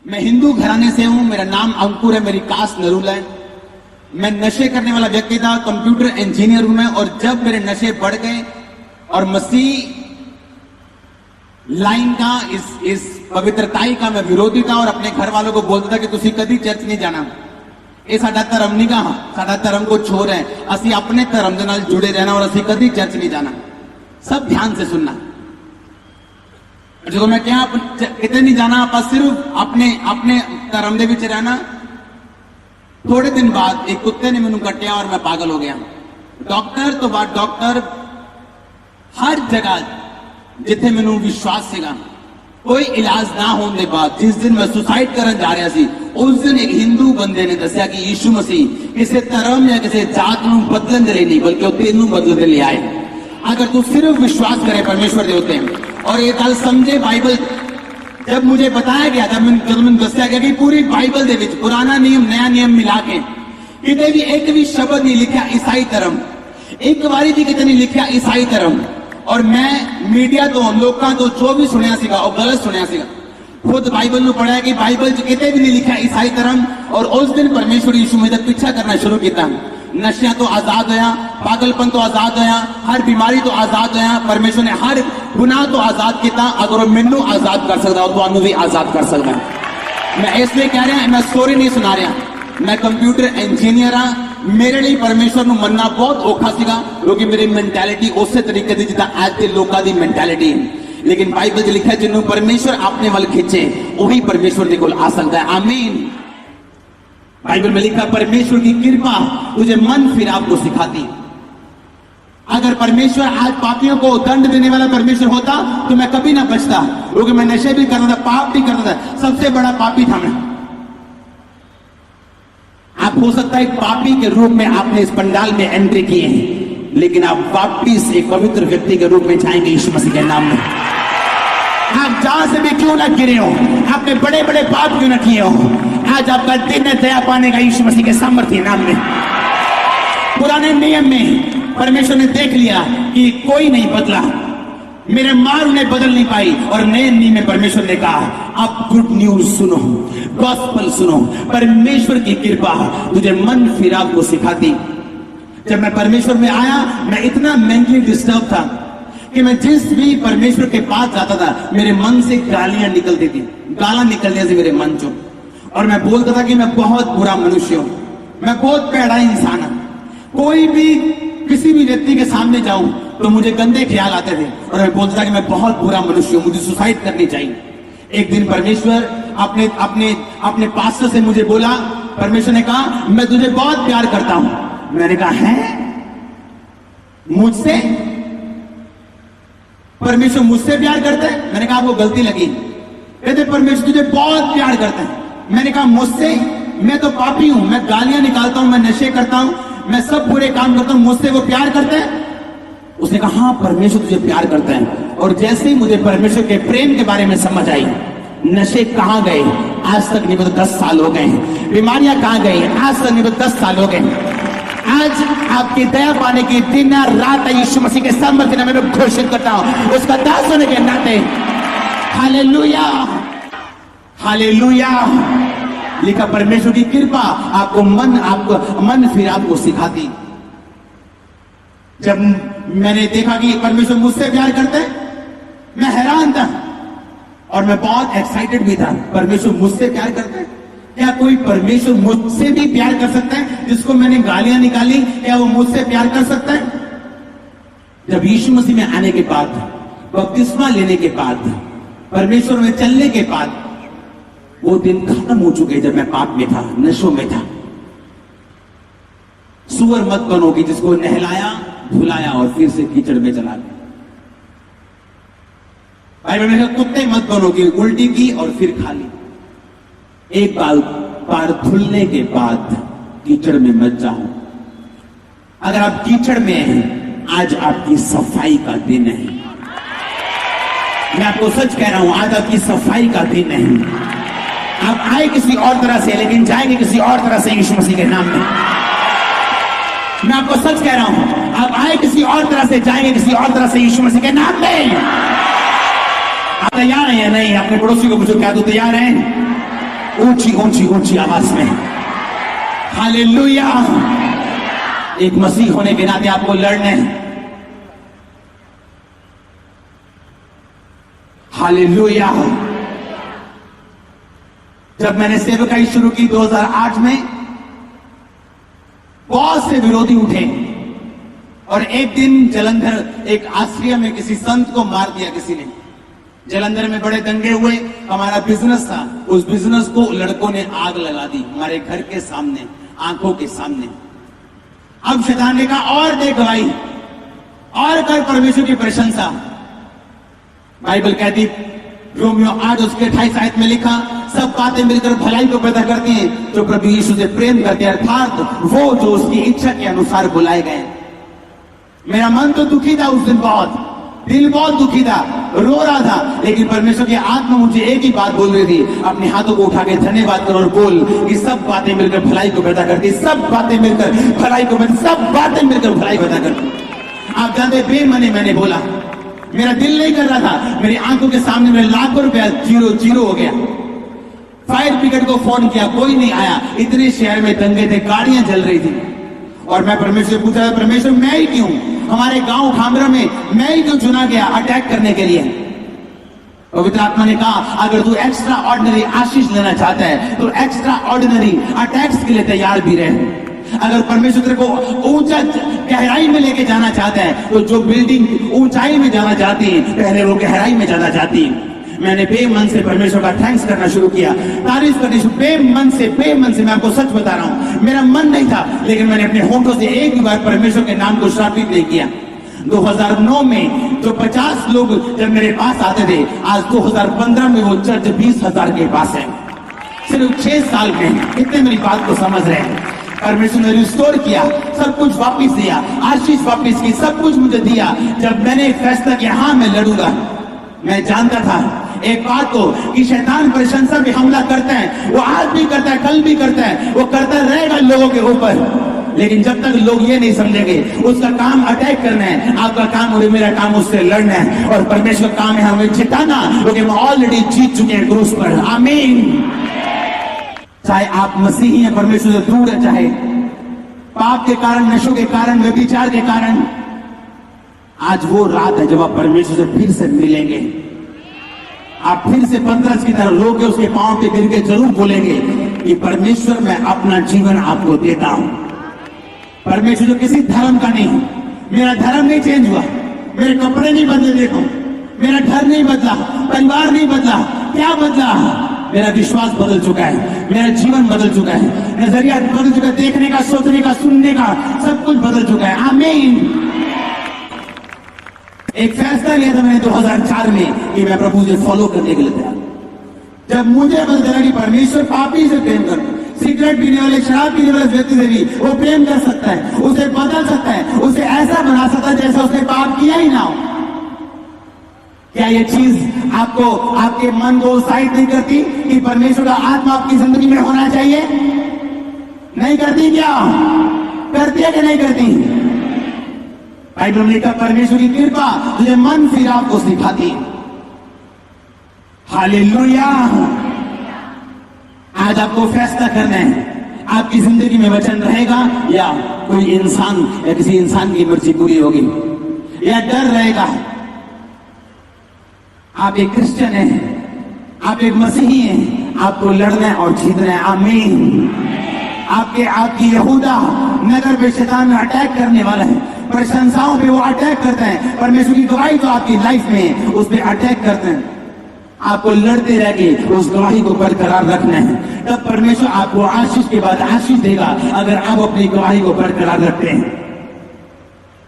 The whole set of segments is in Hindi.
मैं हिंदू घराने से हूं, मेरा नाम अंकुर है, मेरी कास्ट नरूल है। मैं नशे करने वाला व्यक्ति था, कंप्यूटर इंजीनियर हूं मैं। और जब मेरे नशे बढ़ गए और मसीह लाइन का, इस पवित्रताई का मैं विरोधी था और अपने घर वालों को बोलता था कि तुसी कभी चर्च नहीं जाना, ये साडा धर्म नहीं कहा, साडा धर्म को छोड़ है, असि अपने धर्म के नाल जुड़े रहना और असि कभी चर्च नहीं जाना। सब ध्यान से सुनना। जो मैं क्या कितने नहीं जाना, आप सिर्फ अपने धर्म के विच रहना। थोड़े दिन बाद एक कुत्ते ने मैनू कटिया और मैं पागल हो गया। डॉक्टर तो बाद डॉक्टर, हर जगह जिथे मैनू विश्वास सीगा, कोई इलाज ना होने के बाद जिस दिन मैं सुसाइड करन जा रहा सी, उस दिन एक हिंदू बंदे ने दसिया कि यीशु मसीह किसी धर्म या किसी जात को बदलन के लिए नहीं बल्कि वो तेनू बदलन के लिए आए। अगर तू सिर्फ विश्वास करे परमेश्वर के होते हैं और ये गल समझे, बाइबल जब मुझे बताया गया, जब मैंने दसिया गया कि पूरी बाइबल दे विच पुराना नियम नया नियम मिला के किते भी एक भी शब्द नहीं लिखा ईसाई धर्म, एक बारी भी किते नहीं लिखा ईसाई धर्म। और मैं मीडिया तो लोगों तो जो भी सुनिया सीगा और गलत सुनिया सीगा। खुद बाइबल में पढ़ा कि बाइबल च किते भी नहीं लिखा ईसाई धर्म। और उस दिन परमेश्वर यीशु मेरा पीछा करना शुरू किया। नशिया तो आजाद होया, पागलपन तो आजाद होया, हर बीमारी तो आजाद होया। परमेश्वर ने हर गुनाह तो आजाद किया। अगर मैनू आजाद कर सकता तो तुहानू भी आजाद कर सकता। मैं इसलिए कह रहा, मैं स्टोरी नहीं सुना रहा, मैं कंप्यूटर इंजीनियर हाँ। मेरे लिए परमेश्वर को मनना बहुत औखा सीगा क्योंकि मेरी मेंटालिटी उस तरीके की जिदा आज के लोगों की मेंटालिटी है। लेकिन बाइबल में लिखा है जिन्होंने परमेश्वर अपने वाल खींचे वही परमेश्वर के कोल आ सकता है। आमीन। बाइबल में लिखा परमेश्वर की कृपा तुझे मन फिराव को सिखाती। अगर परमेश्वर आज पापियों को दंड देने वाला परमेश्वर होता तो मैं कभी ना बचता, क्योंकि मैं नशे भी करता था, पाप भी करता था, सबसे बड़ा पापी था मैं। आप हो सकता है एक पापी के रूप में आपने इस पंडाल में एंट्री की है, लेकिन आप वापिस एक पवित्र व्यक्ति के रूप में जाएंगे यीशु मसीह के नाम में। आप जहां से भी क्यों ना गिरे हो, आपने बड़े बड़े पाप क्यों ना किए हो, आज आपका दिन है दया पाने का यीशु मसीह के सामर्थ्य नाम में। पुराने नियम में परमेश्वर ने देख लिया कि कोई नहीं बदला, मेरे मार उन्हें बदल नहीं पाई। और नए नियम में परमेश्वर ने कहा अब गुड न्यूज सुनो, गॉस्पल सुनो, परमेश्वर की कृपा तुझे मन फिराव को सिखाती। जब मैं परमेश्वर में आया, मैं इतना मेंटली डिस्टर्ब था कि मैं जिस भी परमेश्वर के पास जाता था मेरे मन से गालियां निकलती थी, गाला निकलने से मेरे मन चो। और मैं बोलता था कि मैं बहुत बुरा मनुष्य हूं, मैं बहुत पैड़ा इंसान हूं। कोई भी किसी भी व्यक्ति के सामने जाऊं तो मुझे गंदे ख्याल आते थे और मैं बोलता था कि मैं बहुत बुरा मनुष्य हूं, मुझे सुसाइड करनी चाहिए। एक दिन परमेश्वर अपने पास्टर से मुझे बोला, परमेश्वर ने कहा मैं तुझे बहुत प्यार करता हूं। मैंने कहा है मुझसे? परमेश्वर मुझसे प्यार करता है? मैंने कहा आपको गलती लगी। कहते परमेश्वर तुझे बहुत प्यार करता है। मैंने कहा मुझसे? मैं तो पापी हूं, मैं गालियां निकालता हूं, मैं नशे करता हूं, मैं सब बुरे काम करता हूं, मुझसे वो प्यार करते हैं? उसने कहा हाँ परमेश्वर तुझे प्यार करता है। और जैसे ही मुझे परमेश्वर के प्रेम के बारे में समझ आई, नशे कहां गए आज तक नहीं पता, 10 साल हो गए। बीमारियां कहां गई आज तक नहीं पता, 10 साल हो गए। आज आपकी दया पाने की दिन रात यीशु मसीह के सामर्थ्य में मैं घोषित करता हूं, उसका दास होने के नाते हालेलुया हालेलुया। लिखा परमेश्वर की कृपा आपको मन फिराव को सिखाती। जब मैंने देखा कि परमेश्वर मुझसे प्यार करते हैं, मैं हैरान था और मैं बहुत एक्साइटेड भी था। परमेश्वर मुझसे प्यार करते हैं? क्या कोई परमेश्वर मुझसे भी प्यार कर सकता है? जिसको मैंने गालियां निकाली, क्या वो मुझसे प्यार कर सकता है? जब यीशु मसीह में आने के बाद, बपतिस्मा लेने के बाद, परमेश्वर में चलने के बाद, वो दिन खत्म हो चुके जब मैं पाप में था, नशों में था। सुअर मत बनोगी जिसको नहलाया धुलाया और फिर से कीचड़ में चला गया। भाई मैंने कहा कुत्ते मत बनोगी, उल्टी की और फिर खा ली। एक बार धुलने के बाद कीचड़ में मत जाओ। अगर आप कीचड़ में हैं, आज आपकी सफाई का दिन है। मैं आपको सच कह रहा हूं, आज आपकी सफाई का दिन है। आप आए किसी और तरह से लेकिन जाएंगे किसी और तरह से यीशु मसीह के नाम में। मैं आपको सच कह रहा हूं, आप आए किसी और तरह से, जाएंगे किसी और तरह से यीशु मसीह के नाम में। आप तैयार हैं या नहीं? अपने पड़ोसी को पूछो क्या तू तैयार है? ऊंची ऊंची ऊंची आवाज में। हालेलुया। एक मसीह होने के नाते आपको लड़ना है। हालेलुया। जब मैंने सेवकाई शुरू की 2008 में, बहुत से विरोधी उठे और एक दिन जलंधर एक आश्रय में किसी संत को मार दिया किसी ने। जलंधर में बड़े दंगे हुए। हमारा बिजनेस था, उस बिजनेस को लड़कों ने आग लगा दी हमारे घर के सामने, आंखों के सामने। अब शैतान ने कहा और दे गवाही और कर परमेश्वर की प्रशंसा। बाइबल कहती, रोमियो 8 उसके 28 आयत में लिखा, सब बातें मिलकर भलाई को पैदा करती हैं जो प्रभु यीशु से प्रेम करते हैं, अर्थात वो जो उसकी इच्छा के अनुसार बुलाए गए। मेरा मन तो दुखी था उस दिन, बहुत दिल बहुत दुखी था, रो रहा था, लेकिन परमेश्वर की आत्मा मुझे एक ही बात बोल रही थी, अपने हाथों को उठा के धन्यवाद करो और बोल कि सब बातें मिलकर भलाई को पैदा करती, सब बातें मिलकर भलाई को, सब बातें मिलकर भलाई पैदा करती। आप जानते बेमने मैंने बोला, मेरा दिल नहीं कर रहा था, मेरी आंखों के सामने मेरे लाखों रुपया जीरो हो गया। फायर ब्रिगेड को फोन किया, कोई नहीं आया। इतने शहर में दंगे थे, गाड़ियां जल रही थी और मैं परमेश्वर से पूछा, परमेश्वर मैं ही क्यों, हमारे गांव खामरा में मैं ही क्यों चुना गया अटैक करने के लिए। पवित्र आत्मा ने कहा, अगर तू एक्स्ट्रा ऑर्डिनरी आशीष लेना चाहता है तो एक्स्ट्रा ऑर्डिनरी अटैक्स के लिए तैयार भी रहे। अगर परमेश्वर तेरे को ऊंचा गहराई में लेके जाना चाहता है तो जो बिल्डिंग ऊंचाई में जाना चाहती है, पहले वो गहराई में जाना चाहती है। मैंने बेमन से परमेश्वर का थैंक्स करना शुरू किया, तारीफ करनी शुरू, बेमन से मैं आपको सच बता रहा हूं, मेरा मन नहीं था, लेकिन मैंने अपने होठों से एक भी बार परमेश्वर के नाम को श्रापित नहीं किया। 2009 में जो 50 लोग जब मेरे पास आते थे, आज 2015 में वो चर्च 20,000 के पास है। सिर्फ 6 साल में। कितने मेरी बात को समझ रहे हैं? परमेश्वर ने रिस्टोर किया, सब कुछ वापस दिया, आशीष वापस की, सब कुछ मुझे दिया। जब मैंने एक फैसला किया, हाँ मैं लड़ूंगा। मैं जानता था एक बात को कि शैतान प्रशंसा पे हमला करता है, वो आज भी करता है, कल भी करता है, वो करता रहेगा लोगों के ऊपर। लेकिन जब तक लोग ये नहीं समझेंगे उसका काम अटैक करना है, आपका काम और मेरा काम उससे लड़ना है, और परमेश्वर का काम है हमें जिताना, क्योंकि हम ऑलरेडी जीत चुके हैं क्रूस पर। आमीन। चाहे आप मसीही हैं, परमेश्वर से दूर है, चाहे पाप के कारण, नशों के कारण, व्यभिचार के कारण, आज वो रात है जब आप परमेश्वर से फिर से मिलेंगे। आप फिर से पतरस की तरह लोग उसके पांव पे गिर के जरूर बोलेंगे कि परमेश्वर मैं अपना जीवन आपको देता हूं। परमेश्वर जो किसी धर्म का नहीं, मेरा धर्म नहीं चेंज हुआ, मेरे कपड़े नहीं बदले, देखो मेरा घर नहीं बदला, परिवार नहीं बदला, क्या बदला? मेरा विश्वास बदल चुका है, मेरा जीवन बदल चुका है, नजरिया बदल चुका है, देखने का, सोचने का, सुनने का, सब कुछ बदल चुका है। आमीन। एक फैसला लिया था मैंने 2004 में कि मैं प्रभु से फॉलो करने के लिए तैयार। जब मुझे पता चला कि परमेश्वर पापी से प्रेम करता है, सिगरेट पीने वाले, शराब पीने वाले व्यक्ति से भी वो प्रेम कर सकता है, उसे बदल सकता है, उसे ऐसा बना सकता है जैसा उसने पाप किया ही ना हो। क्या ये चीज आपको, आपके मन को उत्साहित नहीं करती कि परमेश्वर का आत्मा आपकी जिंदगी में होना चाहिए? नहीं करती क्या? करती है कि नहीं करती? बाइबल में लिखा, परमेश्वर की कृपा तुझे मन फिराव को सिखाती है। हालेलुया। आज आपको फैसला करना है, आपकी जिंदगी में वचन रहेगा या कोई इंसान या किसी इंसान की मर्जी पूरी होगी, या डर रहेगा। आप एक क्रिश्चियन हैं, आप एक मसीही हैं, आपको लड़ना है और जीतना है। आमीन। आपकी यहूदा नगर पे शैतान अटैक करने वाला है, प्रशंसाओं पे वो अटैक करते हैं, परमेश्वर की गवाही जो आपकी लाइफ में है उस पे अटैक करते हैं। आपको लड़ते रह के उस गवाही को बरकरार रखना है, तब परमेश्वर आपको आशीष के बाद आशीष देगा, अगर आप अपनी गवाही को बरकरार रखते हैं।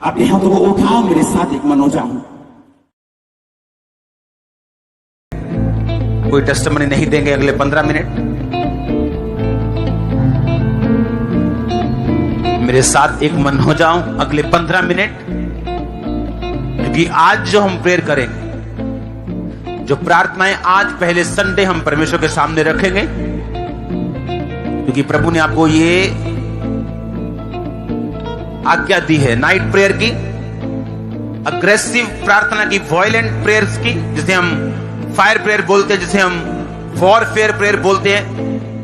अपने हाथों को उठाओ, मेरे साथ एक मन हो जाओ। कोई टेस्टिमनी नहीं देंगे अगले 15 मिनट। मेरे साथ एक मन हो जाओ अगले 15 मिनट, क्योंकि आज जो हम प्रेयर करेंगे, जो प्रार्थनाएं आज पहले संडे हम परमेश्वर के सामने रखेंगे, क्योंकि प्रभु ने आपको ये आज्ञा दी है नाइट प्रेयर की, अग्रेसिव प्रार्थना की, वॉयलेंट प्रेयर्स की, जिसे हम फायर प्रेयर बोलते हैं, जिसे हम वॉरफेयर प्रेयर बोलते हैं,